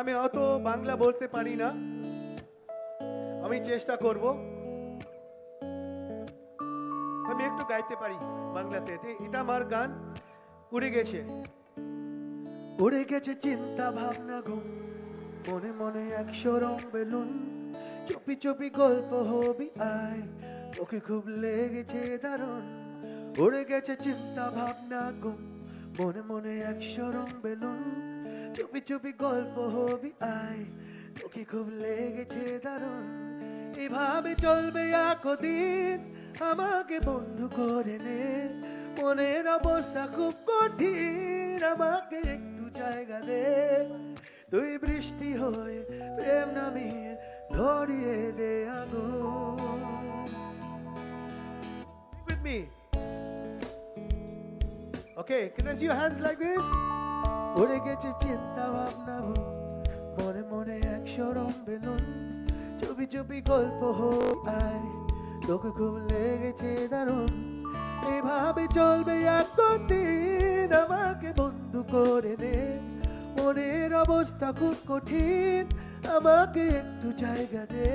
আমি অত বাংলা বলতে পারি না, আমি চেষ্টা করব। আমি একটু গাইতে পারি বাংলাতে। এটা আমার গান। উড়ে গেছে, উড়ে গেছে চিন্তা ভাবনা ঘুম, মনে মনে একশো রং বেলুন, চুপি চুপি গল্প হবি আয়, তোকে খুব লেগেছে দারুণ। উড়ে গেছে চিন্তা ভাবনা ঘুম, মনে মনে একশো রং বেলুন, চুপি চুপি গল্প হবি আয়, তোকে খুব লেগেছে দারুণ। এভাবে চলবে একদিন, আমাকে বন্ধু করে নে, মনের অবস্থা খুব কঠিন, আমাকে একটু জায়গা দে। তুই বৃষ্টি হয়ে প্রেম নামিয়ে ধরিয়ে দে আগুন। With me. Okay, can I see your hands like this? উড়ে গেছে চিন্তা ভাবনা ঘুম, মনে মনে একশো রং বেলুন, চুপি চুপি গল্প হই আয়, তোকে খুব লেগেছে দারুণ। এভাবে চলবে একদিন, আমাকে বন্ধু করে নে, মনের অবস্থা খুব কঠিন, আমাকে একটু জায়গা দে।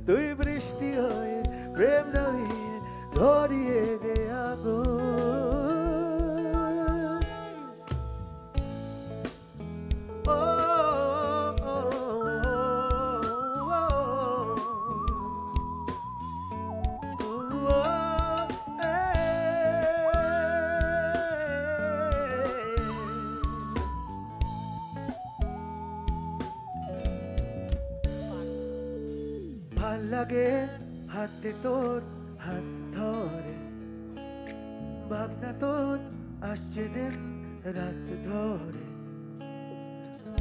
তুই বৃষ্টি হয়ে প্রেম নামিয়ে ধরিয়ে দে আগুন। ভাল লাগে হাতে তোর হাত ধরে, ভাবনা তোর আসছে দিন রাত ধরে।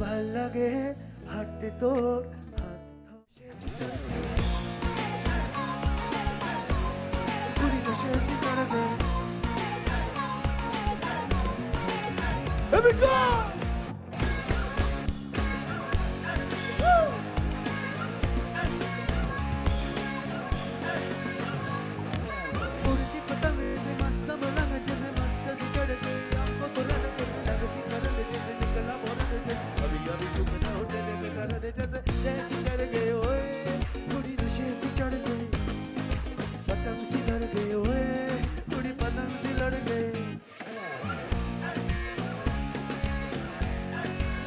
ভাল লাগে হাতে তোর হাত ধরে। Here we go!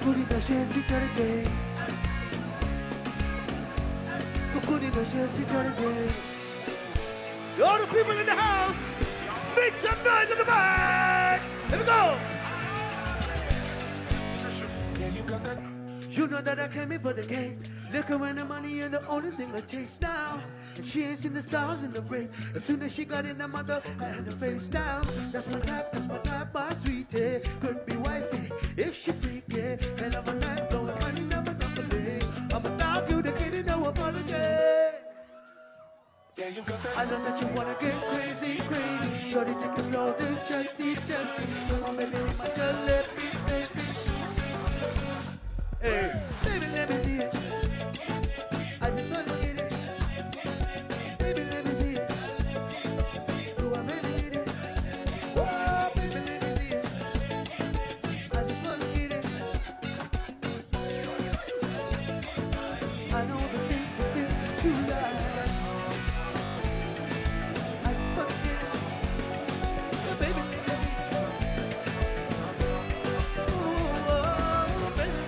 कुड़ी नशे से चढ़ गए, कुड़ी नशे से चढ़ गए। All the people in the house, make some noise in the back. Here we go. Yeah, you got that. You know that I came in for the game. Look around the money and the only thing I chase now. And she ain't seen the stars in the rain. As soon as she got in the mother, I had her face down. That's my type, my sweetie. Could be wifey if she freaky. Hell of a night, going money, never play. I'm a dog, you the kid, no apology. Yeah, you got that. I know that you wanna get crazy, crazy. Shorty, take it slow, then gently. Come on, baby, my jalopy, baby. Hey, baby, let me see it. I just wanna get it. Baby, let me see it. Do I really need it? Oh, baby, let me see it. I just wanna get it. I know the thing that you like. I just wanna get it. Oh, baby, let me see it. Oh, baby,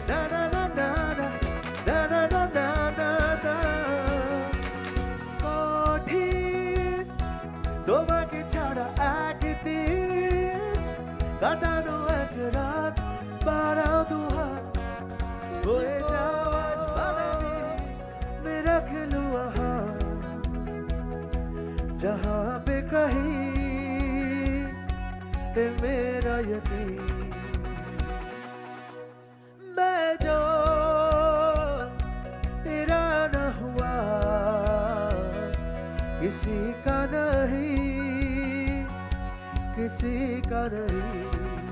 da da da da da da da da da da da. কঠিন তোমাকে ছাড়া একদিন কাটানো এক রাত, বাড়াও দুহাত হয়ে যাও আজ বানাবি মেরা খেলুয়া হাত, जहाँ पे कहीं पे मेरा यकीन। मैं जो तेरा न हुआ, किसी का नहीं, किसी का नहीं।